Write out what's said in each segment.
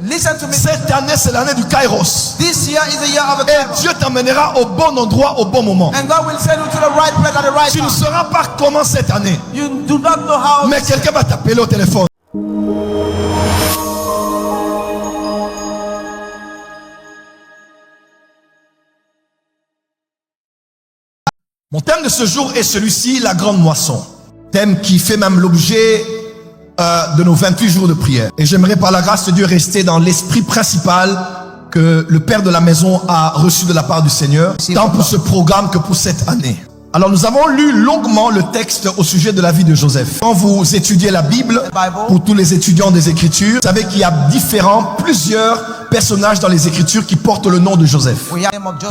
Listen to me. Cette année, c'est l'année du Kairos. This year is the year of a Et Kairos. Dieu t'emmènera au bon endroit, au bon moment. And God will send you to the right place at the right Tu ne time. sauras pas comment cette année. You do not know how. Mais quelqu'un va t'appeler au téléphone. Mon thème de ce jour est celui-ci, la grande moisson. Thème qui fait même l'objet de nos 28 jours de prière. Et j'aimerais par la grâce de Dieu rester dans l'esprit principal que le Père de la maison a reçu de la part du Seigneur, tant pour ce programme que pour cette année. Alors nous avons lu longuement le texte au sujet de la vie de Joseph. Quand vous étudiez la Bible, pour tous les étudiants des Écritures, vous savez qu'il y a plusieurs personnages dans les Écritures qui portent le nom de Joseph.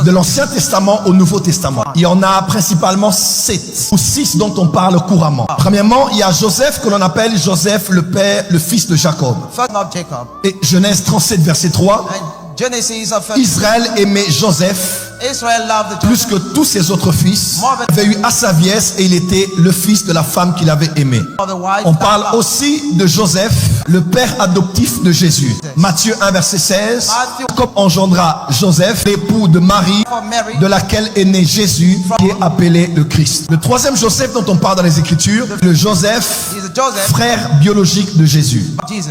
De l'Ancien Testament au Nouveau Testament. Il y en a principalement 7 ou 6 dont on parle couramment. Premièrement, il y a Joseph que l'on appelle Joseph le père, le fils de Jacob. Et Genèse 37 verset 3. Israël aimait Joseph plus que tous ses autres fils. Il avait eu à sa vieillesse et il était le fils de la femme qu'il avait aimée. On parle aussi de Joseph, le père adoptif de Jésus. Matthieu 1 verset 16. Jacob engendra Joseph, l'époux de Marie, de laquelle est né Jésus, qui est appelé le Christ. Le troisième Joseph dont on parle dans les Écritures, le Joseph, frère biologique de Jésus,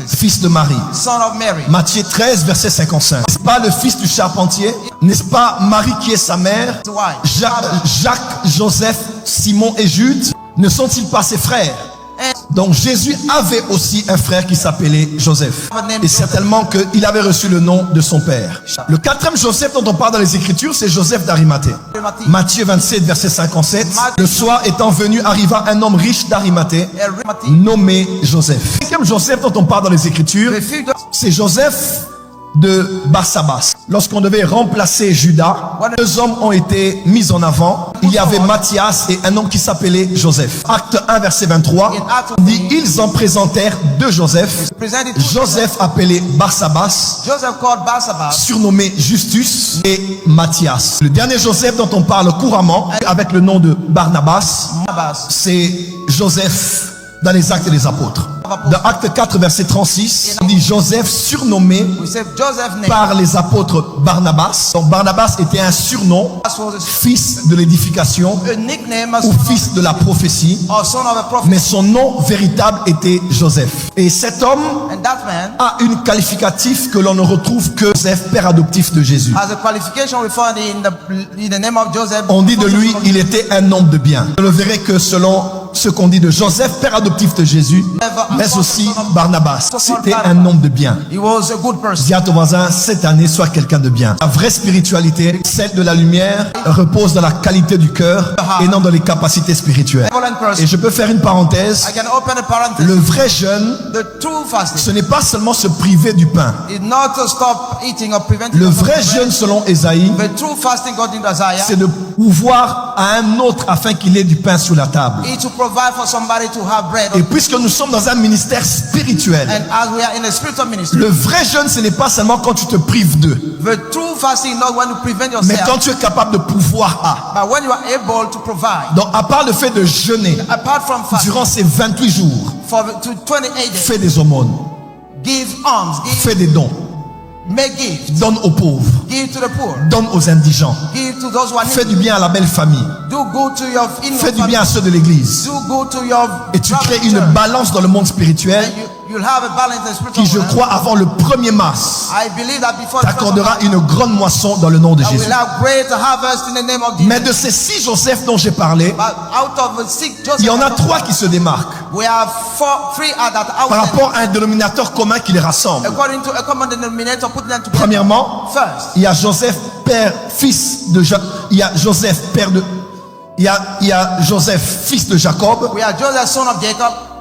fils de Marie. Matthieu 13 verset 55. N'est-ce pas le fils du charpentier? N'est-ce pas Marie qui est sa mère? Jacques, Joseph, Simon et Jude, ne sont-ils pas ses frères? Donc Jésus avait aussi un frère qui s'appelait Joseph. Et certainement qu'il avait reçu le nom de son père. Le quatrième Joseph dont on parle dans les Écritures, c'est Joseph d'Arimathée. Matthieu 27 verset 57. Le soir étant venu, arriva un homme riche d'Arimathée, nommé Joseph. Le cinquième Joseph dont on parle dans les Écritures, c'est Joseph de Barsabas. Lorsqu'on devait remplacer Judas, 2 hommes ont été mis en avant. Il y avait Matthias et un homme qui s'appelait Joseph. Acte 1 verset 23 dit, ils en présentèrent 2 Joseph. Joseph appelé Barsabas, surnommé Justus, et Matthias. Le dernier Joseph dont on parle couramment avec le nom de Barnabas, c'est Joseph dans les Actes des Apôtres. Dans Acte 4 verset 36, on dit Joseph surnommé par les apôtres Barnabas. Donc Barnabas était un surnom, fils de l'édification ou fils de la prophétie, mais son nom véritable était Joseph. Et cet homme a une qualificatif que l'on ne retrouve que Joseph, père adoptif de Jésus. On dit de lui, il était un homme de bien. Vous le verrez que selon ce qu'on dit de Joseph, père adoptif de Jésus, mais aussi Barnabas, c'était un homme de bien. Dis à ton voisin, cette année, sois quelqu'un de bien. La vraie spiritualité, celle de la lumière, repose dans la qualité du cœur et non dans les capacités spirituelles. Et je peux faire une parenthèse. Le vrai jeûne, ce n'est pas seulement se priver du pain. Le vrai jeûne selon Ésaïe, c'est de pouvoir à un autre afin qu'il ait du pain sur la table. Et puisque nous sommes dans un ministère spirituel, le vrai jeûne, ce n'est pas seulement quand tu te prives d'eux, mais quand tu es capable de pouvoir à. Donc à part le fait de jeûner durant ces 28 jours, fais des aumônes, fais des dons, donne aux pauvres, donne aux indigents, fais du bien à la belle famille, fais du bien à ceux de l'église, et tu crées une balance dans le monde spirituel qui, je crois, avant le 1er mars, t'accordera une grande moisson dans le nom de Jésus. Mais de ces 6 Joseph dont j'ai parlé, il y en a 3 qui se démarquent par rapport à un dénominateur commun qui les rassemble. Premièrement, il y a Joseph père, fils de il y a Joseph père de il y a Joseph fils de Jacob.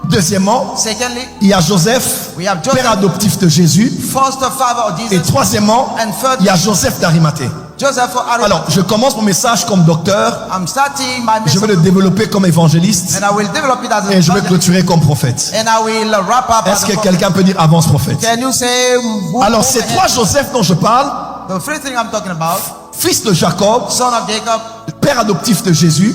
Deuxièmement, il y a Joseph, père adoptif de Jésus. Et troisièmement, il y a Joseph d'Arimathée. Alors, je commence mon message comme docteur. Je vais le développer comme évangéliste. Et je vais clôturer comme prophète. Est-ce que quelqu'un peut dire avance prophète? Alors, ces 3 Joseph dont je parle, fils de Jacob, père adoptif de Jésus,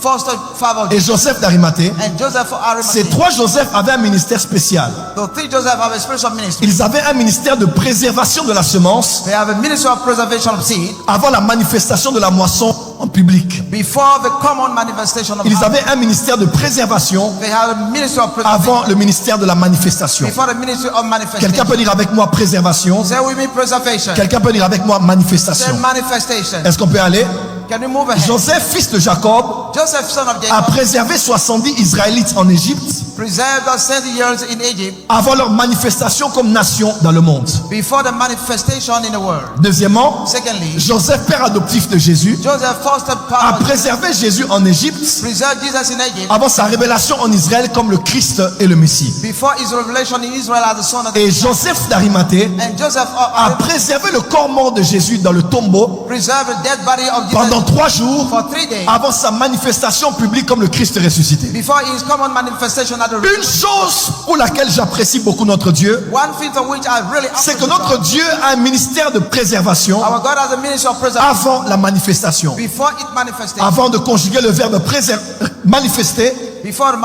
foster favor. Et Joseph d'Arimathée. And Joseph of Ces Arimathea. trois Joseph avaient un ministère spécial. The three Joseph have a spiritual ministry. Ils avaient un ministère de préservation de la semence They have a ministry of preservation of seed avant la manifestation de la moisson en public. before the common manifestation of Ils harvest. avaient un ministère de préservation They have a ministry of preservation avant le ministère de la manifestation. before the ministry of manifestation. Quelqu'un peut dire avec moi préservation. Say with me preservation. Quelqu'un peut dire avec moi Say manifestation. manifestation. Est-ce qu'on peut aller? Can we move ahead? Joseph, fils de Jacob, Joseph, son of a Jacob, préservé 70 Israélites en Égypte preserved us 70 years in Egypt avant leur manifestation comme nation dans le monde. before the manifestation in the world. Deuxièmement, Secondly, Joseph, père adoptif de Jésus, Joseph fostered a power, préservé Jésus en Égypte preserved Jesus in Egypt avant sa révélation en Israël comme le Christ et le Messie. before his revelation in Israel as the son of Et Joseph d'Arimathée and Joseph a préservé le corps mort de Jésus dans le tombeau preserved the dead body of pendant Jesus 3 jours for 3 days avant sa manifestation publique comme le Christ ressuscité. before his common manifestation at the Une chose pour laquelle j'apprécie beaucoup notre Dieu, one thing of which I really c'est que notre Dieu a un ministère de préservation our God has a ministry of preservation avant la manifestation. before it manifested Avant de conjuguer le verbe manifester, before the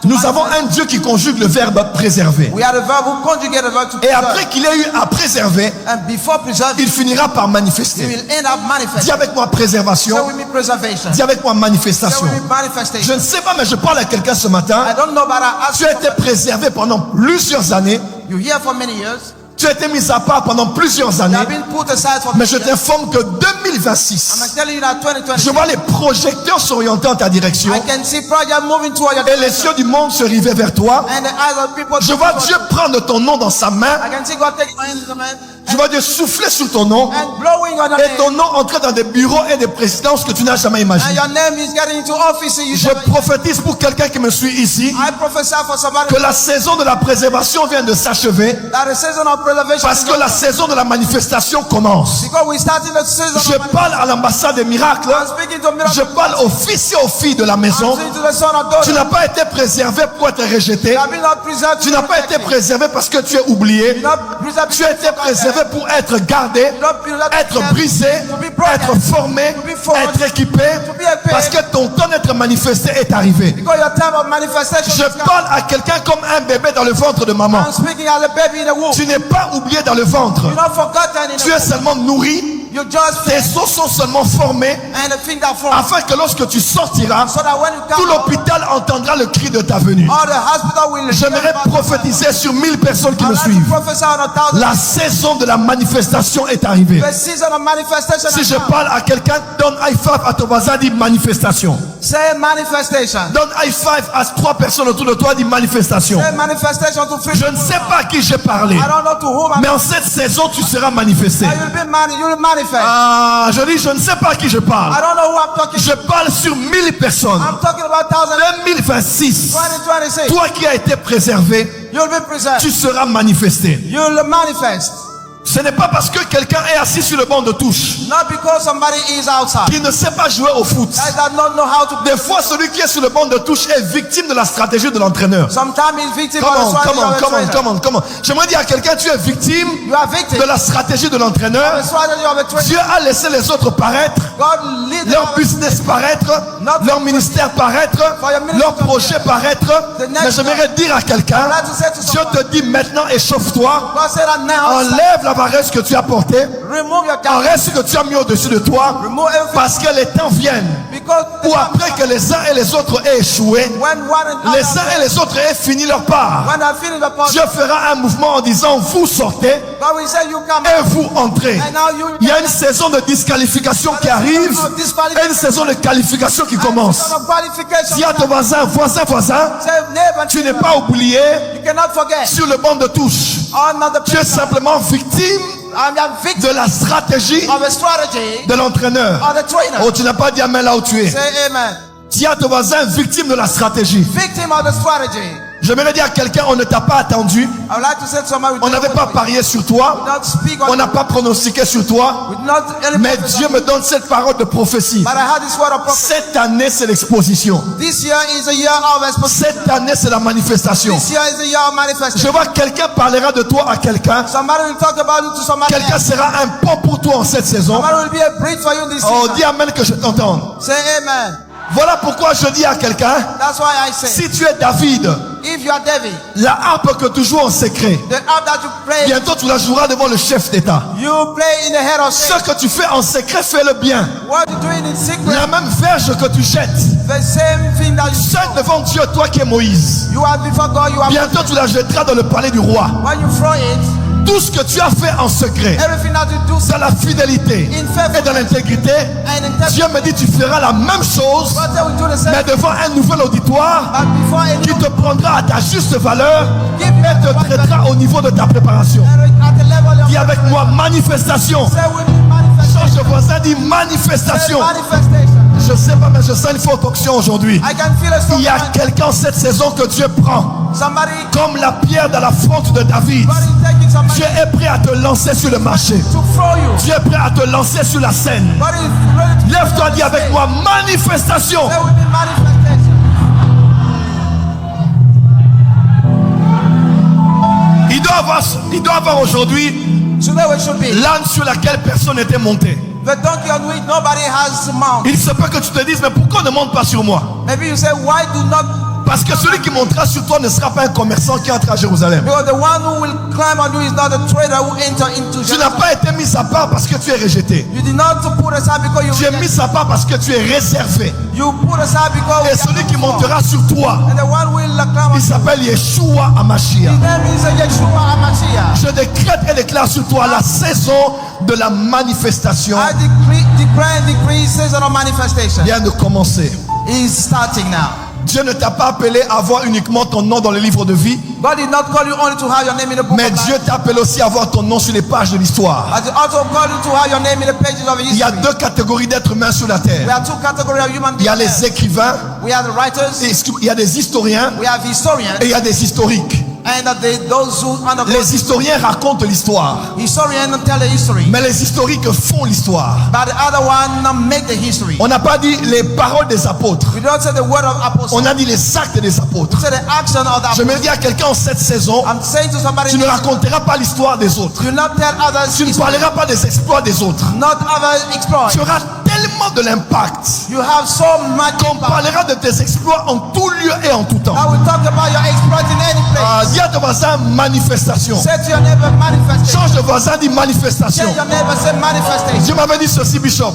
to nous avons manifest. un Dieu qui conjugue le verbe préserver. We are the verb who conjugate the verb to Et preserve. après qu'il ait eu à préserver, And before preserving, il finira par it manifester. will end up manifesting. Dis avec moi Say préservation, with me preservation. dis avec moi Say manifestation. with me manifestation. Je ne sais pas, mais je parle à quelqu'un ce matin. I don't know, but I ask Tu as été préservé pendant plusieurs années. you here for many years. Tu as été mis à part pendant plusieurs You années. have been put aside for Mais many je years. t'informe que I'm 2026, telling you that 2020, je vois les projecteurs s'orienter en ta direction I can see project moving toward your et les direction. cieux du monde se river vers toi. And the eyes of people. Je vois Dieu prendre ton nom dans sa main. I can see God taking my hands in the man Je vois Dieu souffler sur ton nom and blowing on your et ton name. nom entrer dans des bureaux et des présidences que tu n'as jamais And imaginé. your name is getting into office. You Je prophétise pour quelqu'un qui me suit ici I prophesy for somebody que la saison de la préservation vient de s'achever that the season of preservation parce is que la over. saison de la manifestation commence. Because we started the season Je of parle à l'ambassade des miracles. I'm speaking to miracles. Je parle aux fils et aux filles de la I'm maison. speaking to the son of Tu God. n'as pas été préservé pour être rejeté. You have been not preserved. Tu n'as pas été préservé parce que tu es oublié. Not preserved. Tu as été préservé pour être gardé, être brisé, être formé, être équipé, parce que ton temps d'être manifesté est arrivé. Because your time of manifestation Je is come. parle à quelqu'un comme un bébé dans le ventre de maman. I'm speaking as a baby in the womb. Tu n'es pas oublié dans le ventre. You're not forgotten in Tu the es womb. seulement nourri. You just Tes os sont seulement formés and the thing that forms. afin que lorsque tu sortiras, So that when you tout come out, l'hôpital entendra le cri de ta venue. all the hospital will J'aimerais prophétiser sur 1000 personnes qui me I'd like suivent. to prophesy on 1,000. La saison de la manifestation est arrivée. The season of manifestation Si has je come. parle à quelqu'un, donne high five à ton voisin, dis manifestation. Say manifestation. Donne high five à 3 personnes autour de toi, dis manifestation. Say manifestation to free. Je ne sais pas à qui j'ai parlé, I don't know to whom I'm mais en cette saison, tu seras manifesté. you will manifest. Ah, je dis, je ne sais pas à qui je parle. I don't know who I'm talking to. Je parle sur 1000 personnes. I'm talking about 1,000. 2026, 2026. toi qui as été préservé, You'll be preserved. tu seras manifesté. You'll manifest. Ce n'est pas parce que quelqu'un est assis sur le banc de touche Not because somebody is outside. qu'il ne sait pas jouer au foot. Guys that don't know how to. Des fois, celui qui est sur le banc de touche est victime de la stratégie de l'entraîneur. Sometimes he's victim of the strategy of the trainer. Come on. J'aimerais dire à quelqu'un, tu es victime You are victim de la stratégie de of l'entraîneur. the strategy of the trainer. Dieu a laissé les autres paraître, God lead leur them. business paraître, leur ministère paraître, leur projet paraître. Mais j'aimerais dire à quelqu'un, Dieu te dit maintenant échauffe-toi, God said that now. enlève la varesse que tu as portée, Remove your garment. enlève ce que tu as mis au-dessus de toi, Remove everything. parce que les temps viennent Because où après que les uns et les autres aient échoué, when one and les uns et les autres aient fini leur part, when I finish the part, Dieu fera un mouvement en disant vous sortez God will say you come et vous entrez. and now you. Il y a une saison de disqualification qui arrive et une saison de qualification qui commence. Dis à ton voisin, Say neighbor, tu n'es pas oublié you cannot forget. sur le banc de touche. Another Tu es person. simplement victime I'm a victim de la stratégie of a strategy de l'entraîneur. of the trainer. Oh, tu n'as pas dit amen là où tu es. Say amen. Dis à ton voisin, victime de la stratégie. Victim of the strategy. J'aimerais dire à quelqu'un, on ne t'a pas attendu. I would like to say to somebody, On n'avait pas parié sur toi. not speak on On n'a pas pronostiqué sur toi. with not any Mais prophecy. Dieu me donne cette parole de prophétie. But I had this word of prophecy. Cette année, c'est l'exposition. This year is a year of exposition. Cette année, c'est la manifestation. This year is a year of manifestation. Je vois quelqu'un parlera de toi à quelqu'un. Somebody will talk about you to somebody Quelqu'un else. sera un pont pour toi en cette saison. Somebody will be a bridge for you in this Oh, season. dis amen que je t'entende. Say amen. Voilà pourquoi je dis à quelqu'un, That's why I say, si tu es David, if you are David, la harpe que tu joues en secret, the harp that you play, bientôt tu la joueras devant le chef d'État. you play in the head of Ce Satan. que tu fais en secret, fais-le bien. What you doing in secret, La même verge que tu jettes, the same thing that you jette devant Dieu, toi qui es Moïse. You are before God, you are Bientôt tu la jetteras dans le palais du roi. when you throw it, Tout ce que tu as fait en secret, everything that you do dans la fidélité et dans l'intégrité, and in Dieu me dit tu feras la même chose, God will do the same, mais devant un nouvel auditoire but before any qui te prendra à ta juste valeur give et me te traitera au niveau de ta préparation. at the level of Dis avec moi, manifestation. say with me manifestation. Change de voisin, dis Say manifestation. manifestation. Je sais pas, mais je sens une forte onction aujourd'hui. I can feel a strong Il y a hand. quelqu'un cette saison que Dieu prend Somebody comme la pierre dans la fronte de David. is taking somebody Dieu est prêt à te lancer sur le marché. to throw you. Dieu est prêt à te lancer sur la scène. God is ready to Lève-toi, dis avec moi, manifestation. say with me manifestation. Il doit avoir aujourd'hui Today we should be l'âne sur laquelle personne n'était monté. the donkey on which nobody has mount. Il se peut que tu te dises, mais pourquoi ne monte pas sur moi? Maybe you say, why do not? Parce que celui qui montera sur toi ne sera pas un commerçant qui entre à Jérusalem. Because the one who will climb on you is not a trader who enter into Tu n'as Jerusalem. pas été mis à part parce que tu es rejeté. You did not put aside because you Tu es mis à part parce que tu es réservé. You put aside because Et celui qui montera sur toi, and the one who will climb on il s'appelle Yeshua Hamashiach. his name is Yeshua HaMashiach. Je décrète et déclare sur toi la saison de la manifestation I declare and decree season of manifestation vient de commencer. is starting now. Dieu ne t'a pas appelé à avoir uniquement ton nom dans le livre de vie, God did not call you only to have your name in the book mais of life, Dieu t'a appelé aussi à avoir ton nom sur les pages de l'histoire. but He also called you to have your name in the pages of Il y a history. deux catégories d'êtres humains sur la We terre. have two categories of human Il y a beings. les écrivains, We have the writers, il y a des historiens we have historians, et il y a des historiques. and those who undergo Les historiens racontent l'histoire, historians tell the history, mais les historiques font l'histoire. but the other one make the history. On n'a pas dit les paroles des apôtres, We don't say the word of apostles. on a dit les actes des apôtres. We say the action of the Je apostles. me dis à quelqu'un en cette saison, I'm saying to somebody, tu ne raconteras pas l'histoire des autres. do not tell others, Tu ne parleras pas des exploits des autres. not others exploit. Tu auras tellement de l'impact You have so much qu'on impact. parlera de tes exploits en tout lieu et en tout temps. I will talk about your exploit in any place. Dis à ton voisin manifestation. Say to your neighbor, manifestation. Change de voisin, dit manifestation. Say to your neighbor, say manifestation. Dieu m'avait dit ceci, Bishop.